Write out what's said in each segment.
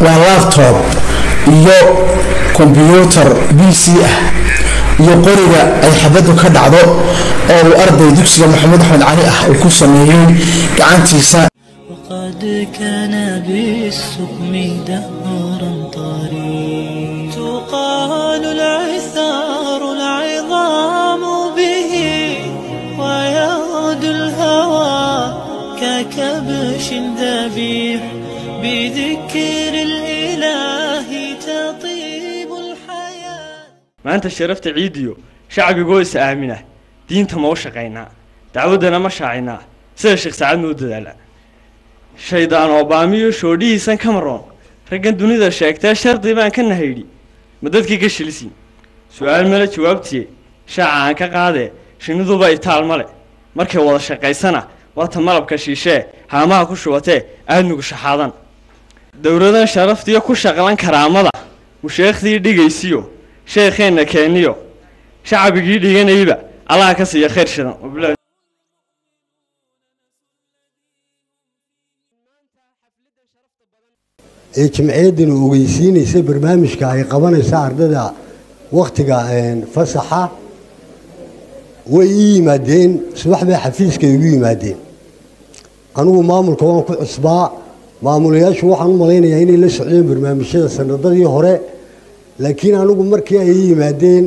واللابتوب iyo computer PC iyo qoriga ay xabadu ka dhacdo oo uu arday dugsiga Maxamed Axmed Cali uu ku sameeyay gacantiisa وقد كان بالسقم دهرا طريق تقال العثار العظام به ويغدو الهوى ككبش ذبيح بذكر الإله تطيب الحياة. ما أنت شرفت عيديو شعبي قوس آمنة دينته ما وشقينا دعودنا ما شاعنا سير الشيخ سعد نوددلا شيطان أوبامي شودي سان كامرون رجع دنيا الشيكتا شرط يبان كنا هيدي مدتك كشلسين سؤال ملك جوابتي شاعن كقاعدة شنو ذو بيتال ملك مركي والله شقي سنة واتمرب كشيشة هما كشوته أهنو شحاضن دورنا شرفتي كل شغلان كرامة وشيخ ذي دقيسيو شيخين كينيو شعب جديد ينيبه الله كسي خير شدن وبلا جمعيتنا وجيسينيسا برنامجka ay qabanaysa ardada waqtiga fasaxa way yimaadeen subaxba xafiiska ugu yimaadeen anigu maamulka waan ku cusbaa maamulayaashu waxaan u maleynayaa inay la socdeen barnaamijyada sanadadii hore laakiin anigu markii ay yimaadeen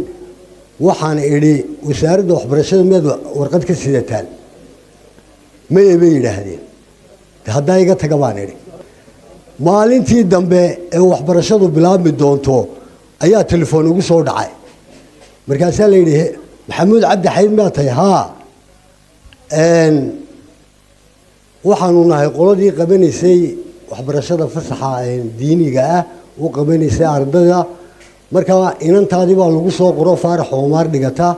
waxaan idhi wasaaradda waxbarashada mid warqad ka sidataan ma ay yiraahdeen hadda iga taga baan idhi maalintii dambe ee waxbarashadu bilaabmi doonto ayaa telefoon ugu soo dhacay markaas la yiri maxamuud cabdi xayd ma tahay waxaanu nahay qoladii qabanaysay waxbarashada fasaxa diiniga ah oo qabanaysay ardada marka inantaadi baa lagu soo qoro faarax Omar dhigata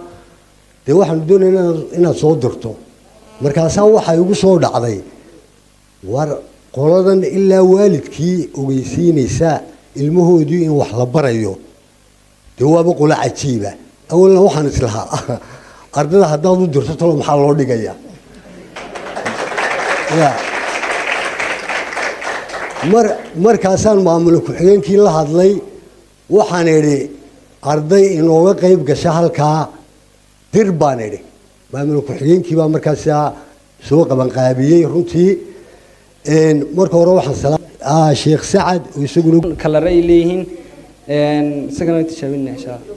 de waxaan doonaynaa inaad soo dirto markaas waxa ugu soo dhacday war qoladan ilaa waalidkii ogeysiinaysa ilmahoodii in wax la barayo jawaabo qola cajiiba awalna waxaan islahaa ardada haddaad u dirto tolo maxaa loo dhigayaa markaasaan maamul ku xigeenkii la hadlay waxaan idhi arday inooga qayb gasha halkaa dir baan idhi maamul ku xigeenkii baa markaas soo qaban qaabiyey runtii marka hore waxaan salaam sheekh Saad oo isaguna kala ray leeyihiin isagana tijaabina insha Allah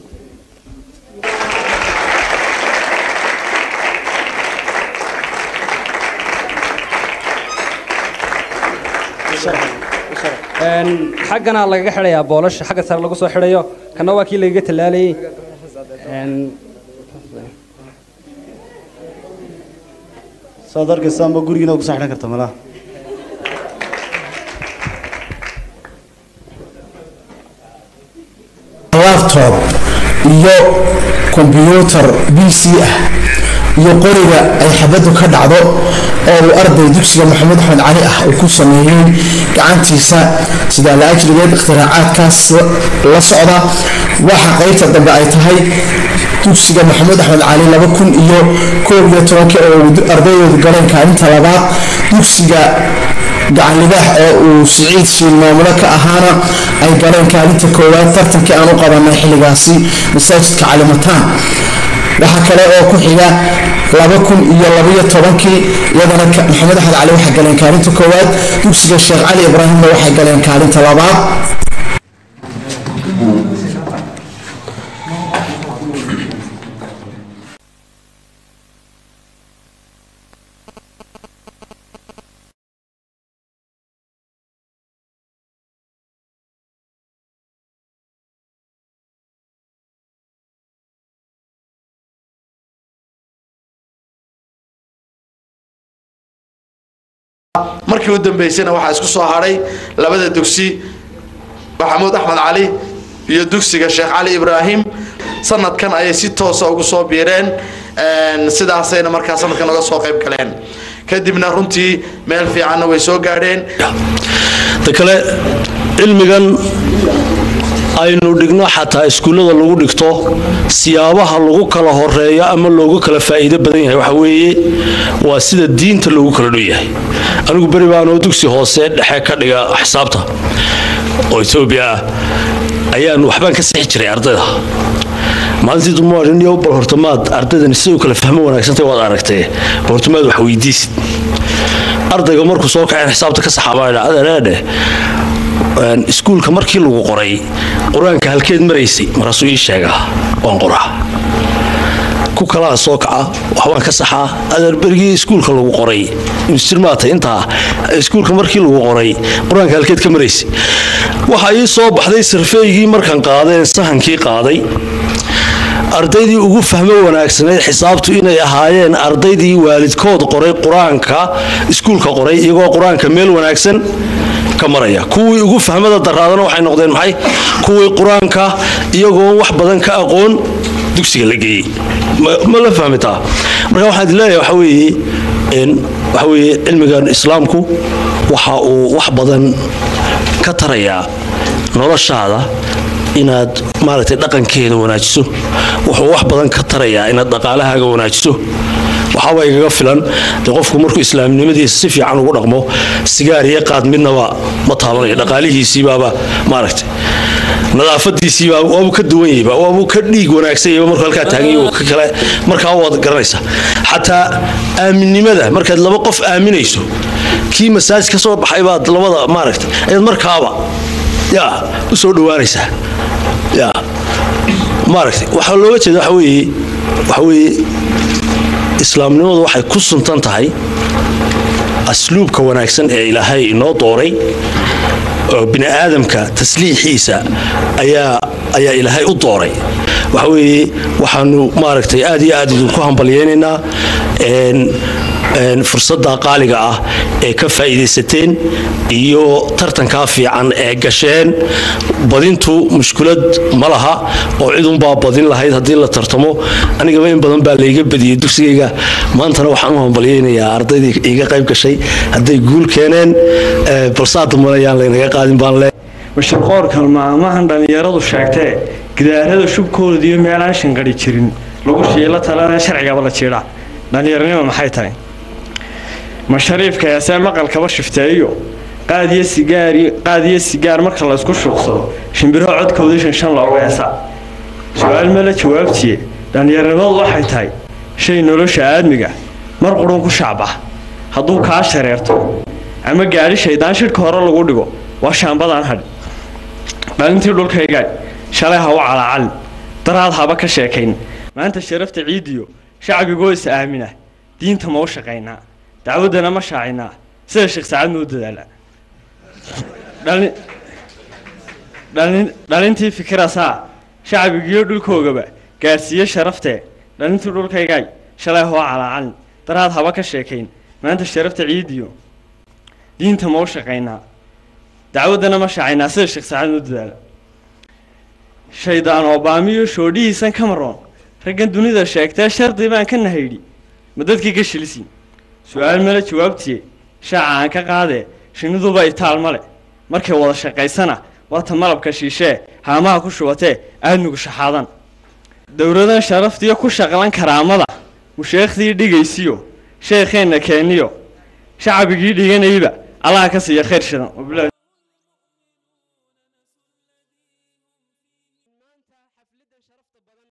xaqana laga xirayaa boolash xaqa sar lagu soo xirayo kana waa kii laga talaalay صدرك سامبا غورينا ku saxna karta malaha laptop iyo computer PC iyo qoriga ay xabadu ka dhacdo oo uu arday dugsiga Maxamed Axmed Cali uu ku sameeyay gacantiisa sida la ajrigeed ikhtiraacadkaas la socda waxa qaybta dambe ay tahay dugsiga Maxamed Axmed Cali 2011 oo ardaydu galeen kaalinta labaad dugsiga gacalibax oo uu Saciid Shiil maamula ka ahaana ay galeen kaalinta koowaad tartankii aan u qabanay xilligaasi masaajidka Calimataan waxa kale oo ku xiga 2012 iyadana Maxamed Axmed Cali waxa galeen kaalinta koowaad dugsiga Sheekh Cali Ibraahim waxa galeen kaalinta labaad markii uu dambeysana waxa isku soo haray labada dugsi Maxamed Axmed Cali iyo dugsiga Sheekh Cali Ibraahim sanadkan ay si toos ah ugu soo biireen sidaasayna markaa sanadkan uga soo qayb galeen kadibna runtii meel fiican way soo gaareen takale cilmigan aynu dhigno xataa iskuulada lagu dhigto siyaabaha lagu kala horeeyo ama loogu kala faa'iido badan yahay waxa weeye waa sida diinta loogu kala dhow yahay anigu bari baan oo dugsi hoose dhexe ka dhiga xisaabta oo Ethiopia ah ayaan waxbaan ka sixi jiray ardayda maalintii dumaarin iyo bal hortamaad ardaydan sidoo kale fahmo wanaagsan waad aragtay hortamaad wax weydiisid ardayga markuu soo kacay xisaabta ka saxaabada adeerade iskuulka markii lagu qoray quraanka halkeed maraysay marasuu ii sheega waan qoraa ku kala soo kaca waxaan ka saxaa adeer berigii iskuulka lagu qoray instrumaata inta iskuulka markii lagu qoray quraanka halkeed ka maraysay waxa ii soo baxday surveygii markan qaadeen sahankii qaaday ardaydii ugu fahmo wanaagsaneed xisaabtu inay ahaayeen ardaydii waalidkood qoray quraanka iskuulka qoray iyagoo quraanka meel wanaagsan ka maraya kuwii ugu fahmada daraadana waxay noqdeen maxay kuwii quraanka iyagoo wax badan ka aqoon dugsiga la geeyay ma la fahmita marka waxaan leeyahay waxa weeye cilmigan islaamku waxa uu wax badan ka taraya noloshaada inaad maaragtay dhaqankeeda wanaajiso wuxuu wax badan ka taraya inaad dhaqaalahaaga wanaajiso waxa way igaga filan qofku markuu islaamnimadiisa si fiican ugu dhaqmo sigaar iyo qaad midnaba ma taabanayo dhaqaalihiisii baaba maaragtay nadaafadiisii baa uu ka duwan yahay waa uu ka dhiig wanaagsan yahay marka halka taagan yahay ka kale marka waad garanaysaa hatta aaminnimada markaad laba qof aaminayso kii masaajid ka soo baxay baad labada maaragtay ayad markaaba u soo dhawaanaysaa maaragtay waxa looga jeedaa waxa weeye islaamnimadu waxay ku suntan tahay asluubka wanaagsan ee Ilaahay inoo dooray oo bini aadamka tasliixiisa ayaa Ilaahay u dooray waxa weeye waxaanu maaragtay aad iyo aad ku hambalyeynaa fursadda qaaliga ah ee ka faa'iideysateen iyo tartanka fiican ee gasheen badintu mushkilad ma laha oo cid un baa badin lahayd hadii la tartamo aniga in badan baa la iga badiyay dugsigayga maantana waxaan u hambalyeynaa ardaydii iga qayb gashay haday guul keeneen balsaad malayaan leeyahay qaadin baan le mashaqoorka maamahan dhalinyaradu sheegtay gidaarada shubkooda iyo meelaan shanqari jirin lagu sheela talada sharciga la jeeda dhalinyarnimo maxay tahay mashariifka ayaa maqalkaba shifteeyo qaadiye sigaar marka la isku shuqsado shimbiro codkooda shan looga heesa su'aal ma la jawaabtiye dhalinyarnimadu waxay tahay shay nolosha aadmiga mar qurun ku shacba hadduu ka shareerto ama gaari shaydaan shirka hore lagu dhigo waa shaambadan hadh maalintii dhulkayga shalay hawa calaacal daraad haba ka sheekayn maanta sharafta ciidiyo shacbigoo is aamina diinta ma u shaqaynaa dacwadana ma shaacinaa sida sheekh saacad noo dadaala dhalintii fikiraasaa shacbigiyo dhulkoogaba gaarsiiye sharaftee dhalintii dhulkayga shalay hawa calaacal daraad haba ka sheekayn maanta sharafta ciidiyo diinta ma u shaqaynaa dacwadana ma shaacinaa sida sheekh saacad noo dadaala shaydaan obaamiyo shoodhihiisan kamaroon raggan dunida sheegtay shardi baan ka nahaydi ma dadkii ka shilisi su'aal mala jawaabtiye shaaca aan ka qaade shiniduba itaal male markay wada shaqaysana waata malabka shiishee haamaha ku shubatee aadmigu shaxaadan dowladan sharaftiyo ku shaqlan karaamada musheekhdii dhigaysiyo sheekheenna keeniyo shacbigii dhiganayba allaha ka siiya khayr shidan